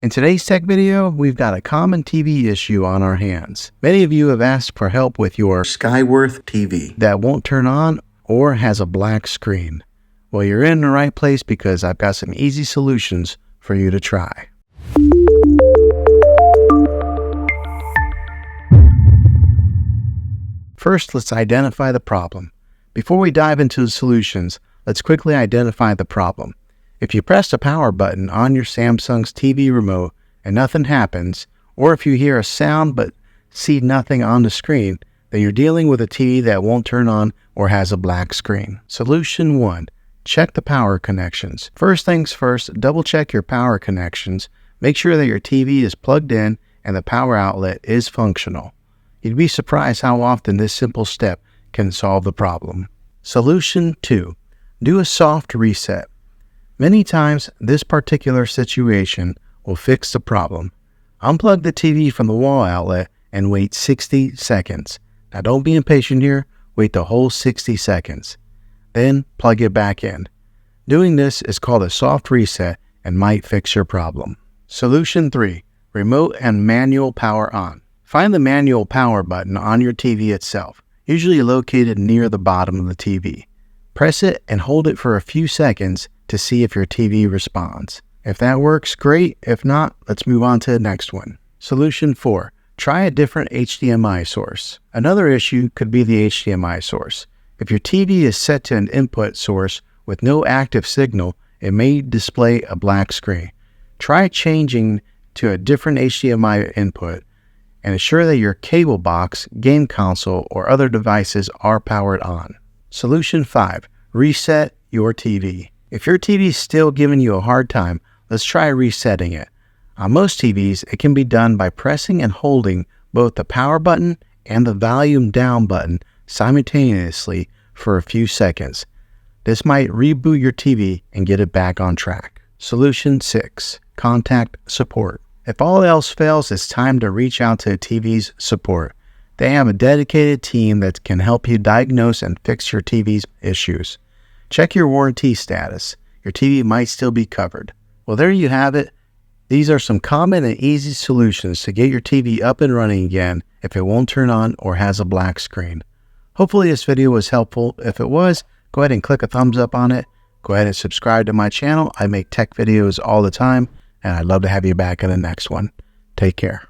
In today's tech video, we've got a common TV issue on our hands. Many of you have asked for help with your Skyworth TV that won't turn on or has a black screen. Well, you're in the right place because I've got some easy solutions for you to try. First, let's identify the problem. Before we dive into the solutions, let's quickly identify the problem. If you press the power button on your Samsung's TV remote and nothing happens, or if you hear a sound but see nothing on the screen, then you're dealing with a TV that won't turn on or has a black screen. Solution 1. Check the power connections. First things first, double check your power connections. Make sure that your TV is plugged in and the power outlet is functional. You'd be surprised how often this simple step can solve the problem. Solution 2. Do a soft reset. Many times, this particular situation will fix the problem. Unplug the TV from the wall outlet and wait 60 seconds. Now don't be impatient here, wait the whole 60 seconds. Then plug it back in. Doing this is called a soft reset and might fix your problem. Solution 3. Remote and manual power on. Find the manual power button on your TV itself, usually located near the bottom of the TV. Press it and hold it for a few seconds to see if your TV responds. If that works, great. If not, let's move on to the next one. Solution 4. Try a different HDMI source. Another issue could be the HDMI source. If your TV is set to an input source with no active signal, it may display a black screen. Try changing to a different HDMI input and ensure that your cable box, game console, or other devices are powered on. Solution 5. Reset your TV. If your TV is still giving you a hard time, let's try resetting it. On most TVs, it can be done by pressing and holding both the power button and the volume down button simultaneously for a few seconds. This might reboot your TV and get it back on track. Solution 6. Contact support. If all else fails, it's time to reach out to a TV's support. They have a dedicated team that can help you diagnose and fix your TV's issues. Check your warranty status. Your TV might still be covered. Well, there you have it. These are some common and easy solutions to get your TV up and running again if it won't turn on or has a black screen. Hopefully this video was helpful. If it was, go ahead and click a thumbs up on it. Go ahead and subscribe to my channel. I make tech videos all the time, and I'd love to have you back in the next one. Take care.